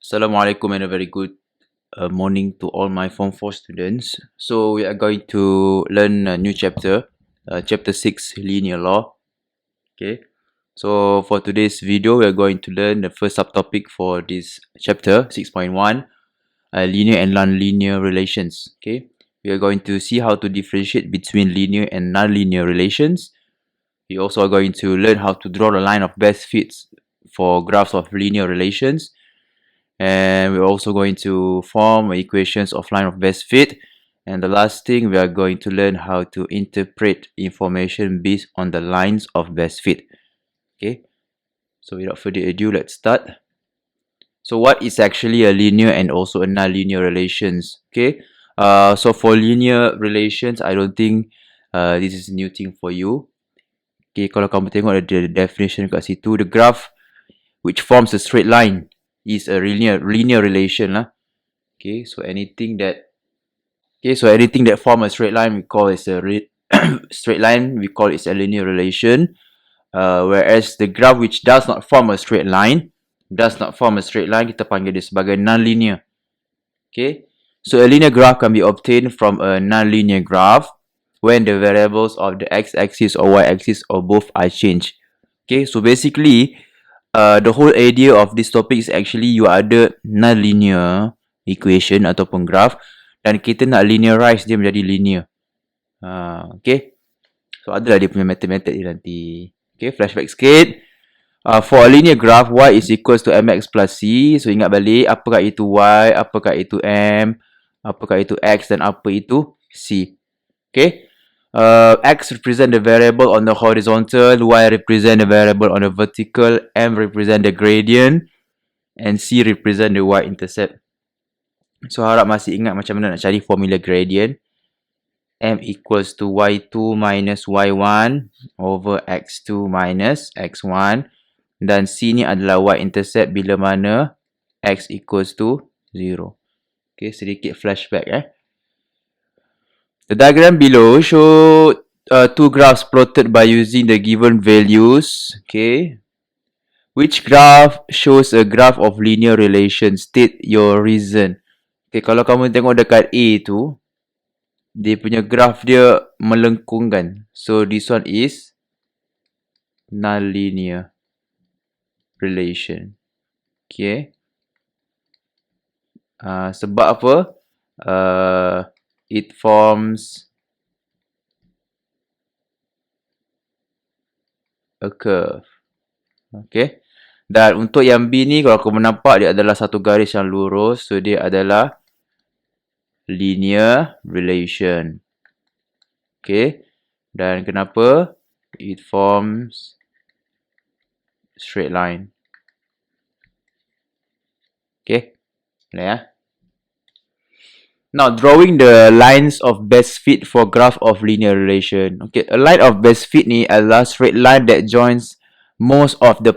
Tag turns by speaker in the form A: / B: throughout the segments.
A: Assalamualaikum and a very good morning to all my Form 4 students. So we are going to learn a new chapter, chapter 6, linear law. Okay. So for today's video, we are going to learn the first subtopic for this chapter, 6.1, linear and non-linear relations. Okay. We are going to see how to differentiate between linear and non-linear relations. We also are going to learn how to draw the line of best fits for graphs of linear relations. And we're also going to form equations of line of best fit. And the last thing, we are going to learn how to interpret information based on the lines of best fit. Okay, so without further ado, let's start. So what is actually a linear and also a non-linear relations? Okay, so for linear relations, I don't think this is a new thing for you. Okay, kalau kamu tengok ada definition kat situ, the graph which forms a straight line is a linear relation lah. Okay, so anything that form a straight line, we call it a straight line. We call it a linear relation. Whereas the graph which does not form a straight line, kita panggil dia sebagai non-linear. Okay, so a linear graph can be obtained from a non-linear graph when the variables of the x-axis or y-axis or both are changed. Okay, so basically, the whole idea of this topic is actually you ada non-linear equation ataupun graph dan kita nak linearize dia menjadi linear. Okay, so adalah dia punya method dia nanti. Okay, flashback sikit. For a linear graph, y is equals to mx plus c. So ingat balik, apakah itu y, apakah itu m, apakah itu x dan apa itu c. Okay, x represent the variable on the horizontal, y represent the variable on the vertical, m represent the gradient, and c represent the y-intercept. So harap masih ingat macam mana nak cari formula gradient. M equals to y2 minus y1 over x2 minus x1. Dan c ni adalah y-intercept bila mana x equals to 0. Okay, sedikit flashback The diagram below show two graphs plotted by using the given values. Okay. Which graph shows a graph of linear relation? State your reason. Okay, kalau kamu tengok dekat A tu, dia punya graph dia melengkung kan. So, this one is non-linear relation. Okay. Sebab apa? It forms a curve. Okay. Dan untuk yang B ni, kalau kamu nampak, dia adalah satu garis yang lurus. So, dia adalah linear relation. Okay. Dan kenapa? It forms straight line. Okay. Now, drawing the lines of best fit for graph of linear relation. Okay, a line of best fit ni adalah straight line that joins most of the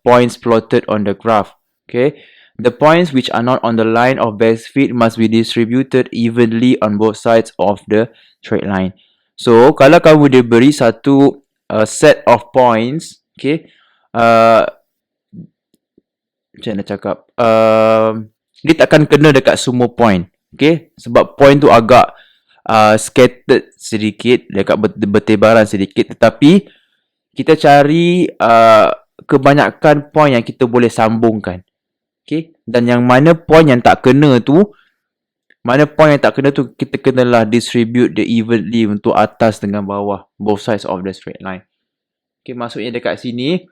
A: points plotted on the graph. Okay. The points which are not on the line of best fit must be distributed evenly on both sides of the straight line. So, kalau kamu diberi satu set of points, okay, macam mana cakap, dia takkan kena dekat semua point, okay, sebab point tu agak scattered sedikit, dekat bertebaran sedikit, tetapi kita cari kebanyakan point yang kita boleh sambungkan. Okay, dan yang mana point yang tak kena tu, kita kenalah distribute the evenly untuk atas dengan bawah, both sides of the straight line. Okay, maksudnya dekat sini,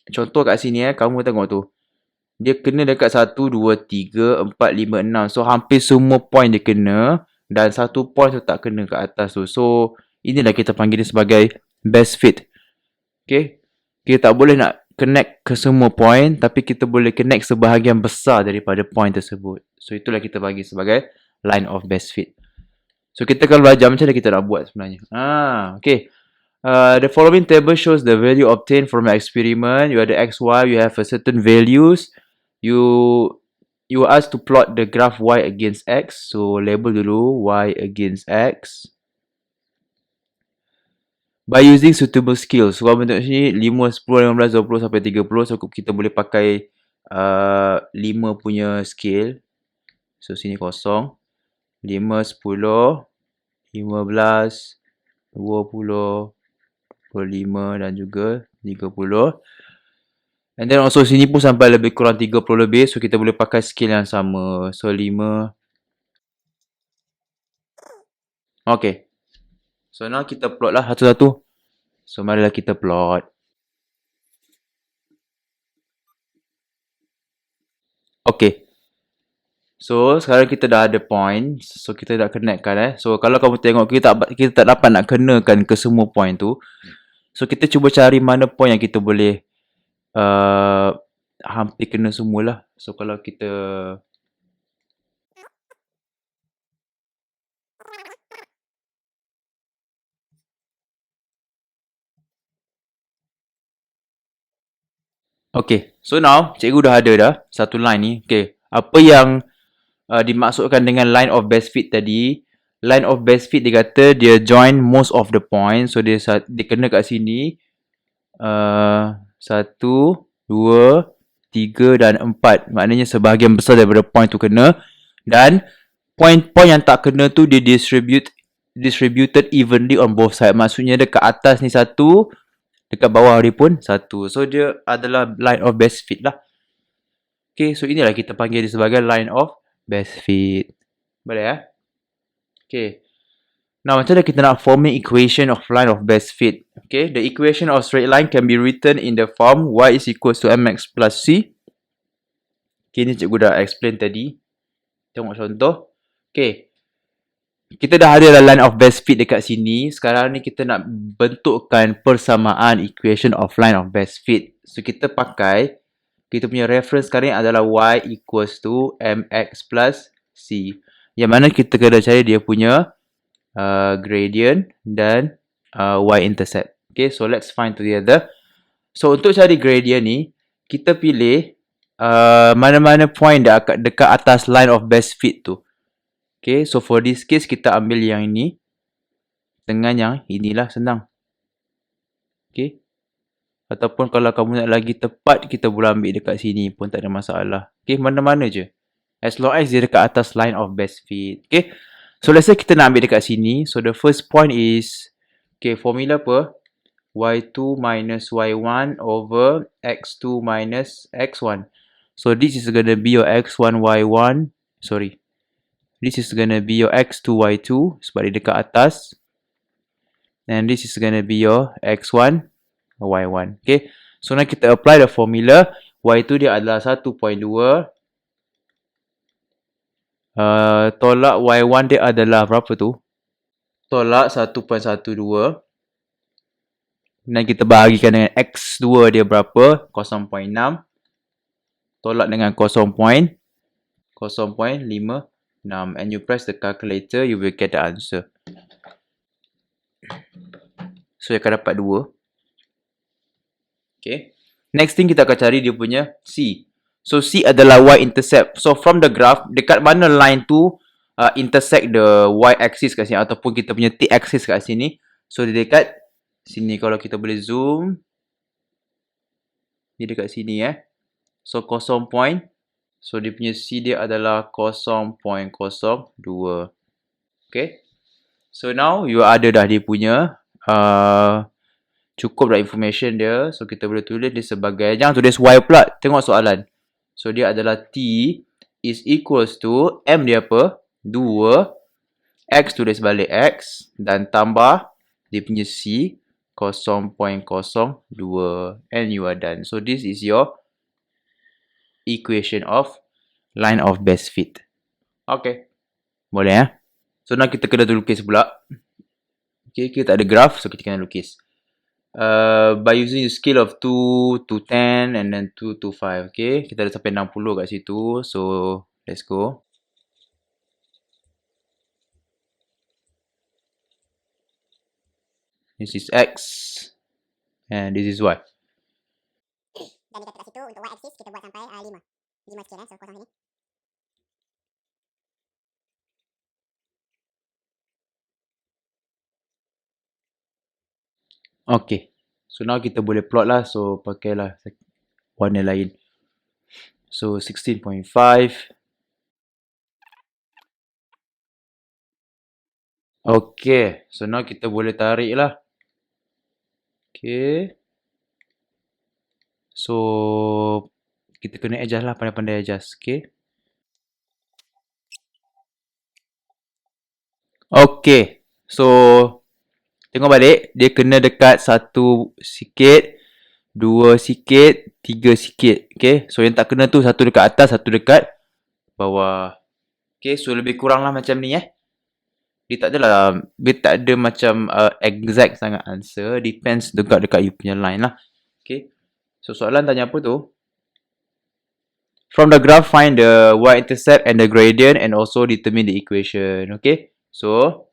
A: contoh kat sini kamu tengok tu, dia kena dekat 1, 2, 3, 4, 5, 6. So, hampir semua point dia kena dan satu point tu tak kena kat atas tu. So, inilah kita panggil dia sebagai best fit. Okay, kita tak boleh nak connect ke semua point, tapi kita boleh connect sebahagian besar daripada point tersebut. So, itulah kita bagi sebagai line of best fit. So, kita akan belajar macam mana kita nak buat sebenarnya. Okay. The following table shows the value obtained from the experiment. You ada x, y, you have a certain values. You are asked to plot the graph y against x. So, label dulu y against x. By using suitable skills. So, kalau bentuk sini 5, 10, 15, 20 sampai 30. So, kita boleh pakai 5 punya scale. So sini kosong. 5, 10, 15, 20, 25 dan juga 30. And then also sini pun sampai lebih kurang 30 lebih. So kita boleh pakai scale yang sama. So 5. Okay. So now kita plot lah satu-satu. So marilah kita plot. Okay. So sekarang kita dah ada point. So kita dah connectkan So kalau kamu tengok kita tak dapat nak kenakan ke semua point tu. So kita cuba cari mana point yang kita boleh hampir kena semualah. So kalau kita Okay, so now cikgu dah ada dah satu line ni. Okay, apa yang dimaksudkan dengan line of best fit tadi? Line of best fit dia kata dia join most of the points. So dia kena kat sini 1, 2, 3 dan 4. Maknanya sebahagian besar daripada point tu kena. Dan point-point yang tak kena tu dia distributed evenly on both side. Maksudnya dekat atas ni satu, dekat bawah dia pun satu. So dia adalah line of best fit lah. Okay, so inilah kita panggil dia sebagai line of best fit. Boleh ya? Okay. Now macam mana kita nak forming equation of line of best fit? Okay, the equation of straight line can be written in the form y is equals to mx plus c. Okay, ni cikgu dah explain tadi. Tengok contoh. Okay. Kita dah ada line of best fit dekat sini. Sekarang ni kita nak bentukkan persamaan equation of line of best fit. So kita pakai, kita punya reference sekarang ni adalah y equals to mx plus c. Yang mana kita kena cari dia punya gradient dan y-intercept. Okay, so let's find together. So untuk cari gradient ni, kita pilih mana-mana point dekat atas line of best fit tu. Okay, so for this case, kita ambil yang ini dengan yang inilah, senang. Okay. Ataupun kalau kamu nak lagi tepat, kita boleh ambil dekat sini pun tak ada masalah. Okay, mana-mana je. As long as dia dekat atas line of best fit. Okay. So let's say kita nak ambil dekat sini. So the first point is, okay, formula apa? y2 minus y1 over x2 minus x1. So this is going to be your x1, y1. Sorry. This is going to be your x2, y2 sebab dia dekat atas. And this is going to be your x1, y1. Okay. So now kita apply the formula. Y2 dia adalah 1.2. Tolak y1 dia adalah berapa tu? Tolak 1.12. Dan kita bahagikan dengan x2 dia berapa? 0.6. Tolak dengan 0.56. And you press the calculator, you will get the answer. So, you akan dapat 2. Okay. Next thing kita akan cari dia punya C. So, C adalah y-intercept. So, from the graph, dekat mana line tu intersect the y-axis kat sini. Ataupun kita punya t-axis kat sini. So, dia dekat sini. Kalau kita boleh zoom. Dia dekat sini So, 0. So, dia punya C dia adalah 0.02. Okay. So, now you ada dah dia punya cukup dah information dia. So, kita boleh tulis dia sebagai, jangan tulis Y pula. Tengok soalan. So, dia adalah T is equals to, M dia apa? 2. X tulis balik X. Dan tambah dia punya C 0.02. And you are done. So, this is your equation of line of best fit. Okay. Boleh So, now kita kena lukis pula. Okay, kita tak ada graph. So, kita kena lukis. By using the scale of 2 to 10 and then 2 to 5. Okay, kita ada sampai 60 kat situ. So, let's go. This is X. And this is Y. Dan kita kat situ untuk Y-axis kita buat sampai 5. 5 scale so kosong sini. Okay. So now kita boleh plot lah. So pakailah warna lain. So 16.5. Okay, so now kita boleh tarik lah. Okay, so kita kena adjust lah, pandai-pandai adjust. Okay. Okay, so tengok balik, dia kena dekat 1 sikit, 2 sikit, 3 sikit. Okay, so yang tak kena tu 1 dekat atas, 1 dekat bawah. Okay, so lebih kurang lah macam ni dia tak ada macam exact sangat answer, depends dekat you punya line lah. Okay, so soalan tanya apa tu? From the graph, find the y-intercept and the gradient and also determine the equation. Okay, so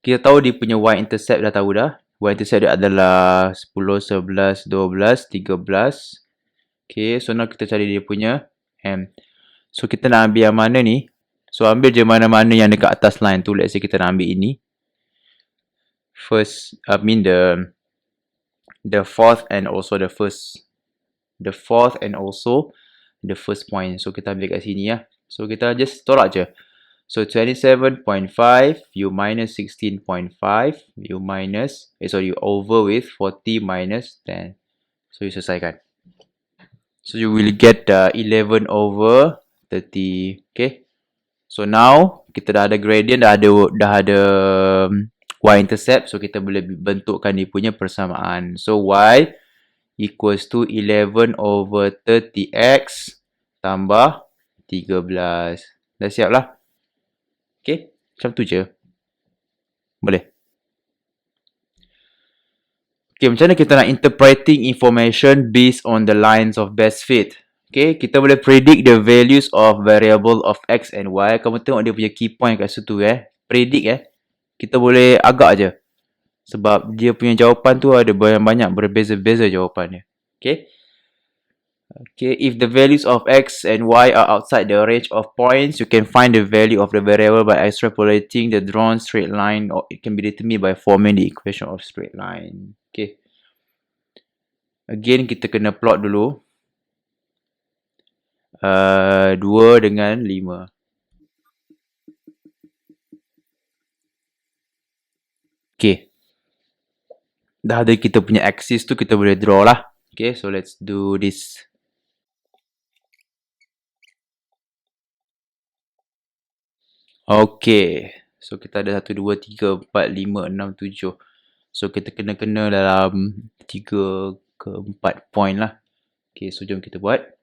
A: kita tahu dia punya y-intercept dah tahu dah. Y-intercept dia adalah 10, 11, 12, 13. Okay, so now kita cari dia punya m. So kita nak ambil yang mana ni? So ambil je mana-mana yang dekat atas line tu. Let's say kita nak ambil ini. First, I mean the fourth and also the first. The fourth and also the first point. So kita ambil kat sini ya. So kita just tolak je. So 27.5 you minus 16.5 you minus you over with 40 minus 10. So you selesaikan. So you will get 11 over 30. Okay. So now kita dah ada gradient, dah ada y-intercept. So kita boleh bentukkan dia punya persamaan. So y equals to 11 over 30x tambah 13. Dah siap lah. Okay, macam tu je. Boleh. Okay, macam mana kita nak interpreting information based on the lines of best fit? Okay, kita boleh predict the values of variable of x and y. Kamu tengok dia punya key point kat situ Predict Kita boleh agak je. Sebab dia punya jawapan tu ada banyak berbeza-beza jawapannya. Okay. Okay, if the values of x and y are outside the range of points, you can find the value of the variable by extrapolating the drawn straight line, or it can be determined by forming the equation of straight line. Okay. Again, kita kena plot dulu. 2 dengan 5. Okay. Dah ada kita punya axis tu, kita boleh draw lah. Okay, so let's do this. Okay. So kita ada 1, 2, 3, 4, 5, 6, 7. So kita kena dalam 3 ke 4 point lah. Okay, so jom kita buat.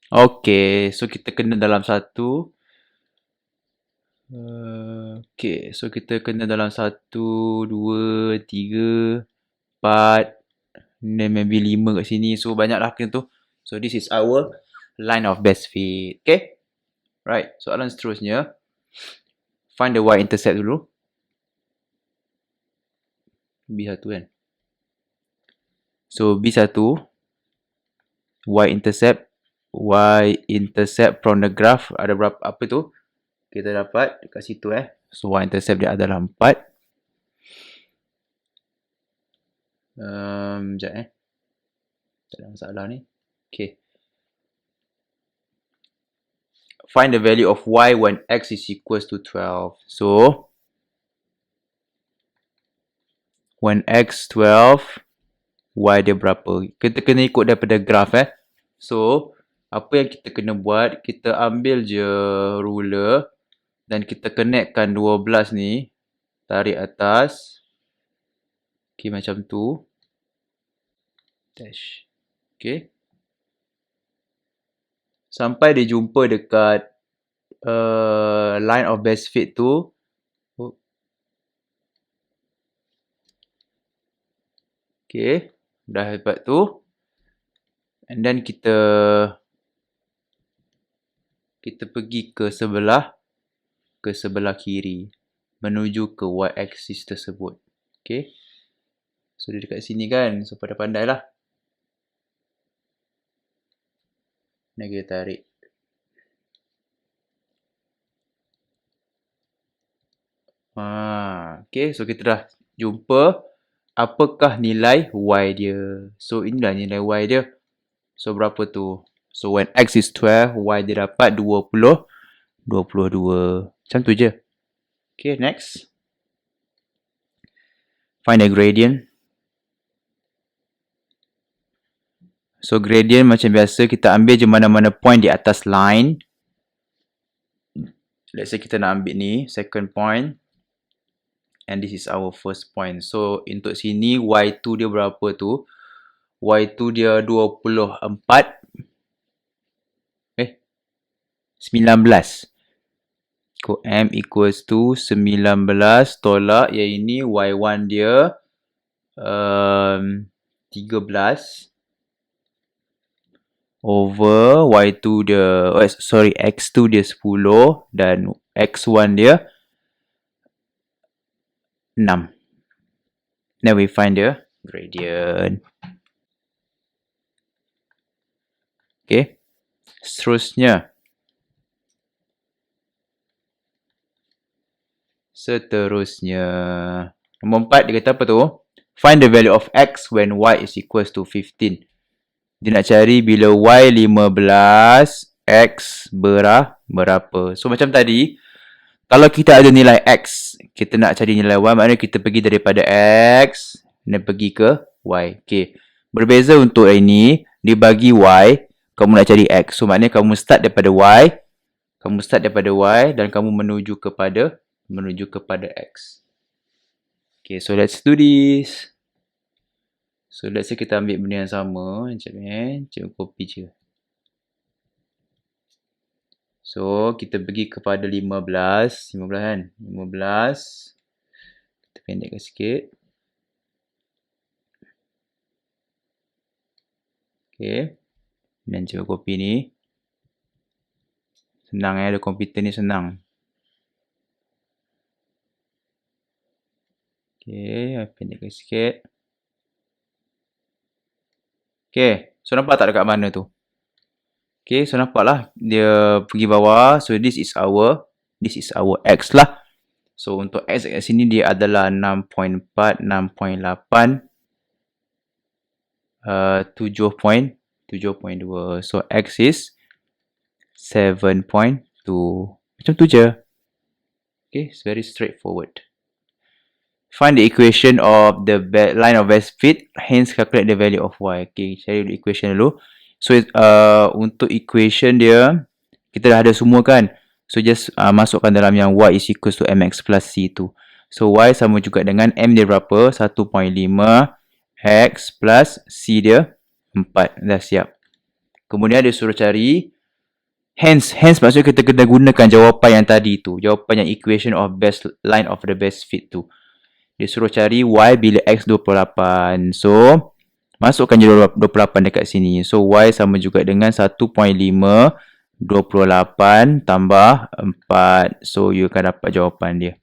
A: Okay, so kita kena dalam satu. Okay, so kita kena dalam 1, 2, 3, 4, then maybe 5 kat sini. So banyaklah kena tu. So this is our line of best fit. Okay, right. Soalan seterusnya, find the y-intercept dulu. B1 kan. So B1 y-intercept from the graph ada berapa, apa tu? Kita dapat dekat situ So y-intercept dia adalah 4. Sekejap tak ada masalah ni. Okay. Find the value of y when x is equals to 12. So when x 12, y dia berapa? Kita kena ikut daripada graph So apa yang kita kena buat, kita ambil je ruler dan kita connectkan 12 ni, tarik atas. Okay, macam tu. Dash. Okay. Sampai dia jumpa dekat line of best fit tu. Okay. Dah dapat tu. And then kita pergi ke sebelah kiri menuju ke y-axis tersebut. Okay. So dia dekat sini kan. So pandai-pandai lah. Ni kita tarik. Okay, so kita dah jumpa apakah nilai Y dia. So inilah nilai Y dia. So berapa tu? So when X is 12, Y dia dapat 22. Macam tu je. Okay, next. Find the gradient. So gradient macam biasa kita ambil je mana-mana point di atas line. Let's say kita nak ambil ni, second point. And this is our first point. So untuk sini Y2 dia berapa tu? Y2 dia 24. 19. So M equals to 19 tolak yang ini Y1 dia 13 over Y2 dia X2 dia 10 dan X1 dia 6. Then we find the gradient. Okay. Seterusnya nombor 4 dia kata apa tu? Find the value of X when Y is equals to 15. Dia nak cari bila Y 15, X berapa. So macam tadi, kalau kita ada nilai X, kita nak cari nilai Y, maknanya kita pergi daripada X dan pergi ke Y. Okay. Berbeza untuk ini, dia bagi Y, kamu nak cari X. So maknanya kamu start daripada Y, dan kamu menuju kepada X. Okay, so let's do this. So let's say kita ambil benda yang sama. Cikgu copy je. So kita pergi kepada 15 kan. 15. Kita pendekkan sikit. Okay. Dan cikgu copy ni. Senang ada komputer ni senang. Okay, pendekkan sikit. Okay, so nampak tak dekat mana tu? Okay, so nampak lah dia pergi bawah. So this is our X lah. So untuk X kat sini dia adalah 6.4, 6.8, 7.2. So X is 7.2. Macam tu je. Okay, it's very straightforward. Find the equation of the line of best fit, hence calculate the value of Y. Okay, cari dulu equation dulu. So, untuk equation dia, kita dah ada semua kan? So, just masukkan dalam yang Y is equals to MX plus C2. So, Y sama juga dengan M dia berapa? 1.5 X plus C dia 4. Dah siap. Kemudian dia suruh cari hence maksudnya kita kena gunakan jawapan yang tadi tu. Jawapan yang equation of best line of the best fit tu. Dia suruh cari Y bila X 28. So, masukkan je 28 dekat sini. So, Y sama juga dengan 1.5 28 tambah 4. So, you akan dapat jawapan dia.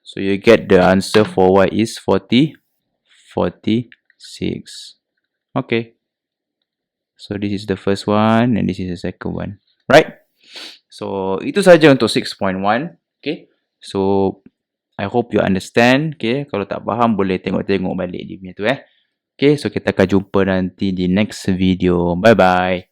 A: So, you get the answer for Y is 46. Okay. So, this is the first one and this is the second one. Right? So, itu saja untuk 6.1. Okay. So, I hope you understand. Okay. Kalau tak faham, boleh tengok-tengok balik dia punya tu. Okay. So, kita akan jumpa nanti di next video. Bye-bye.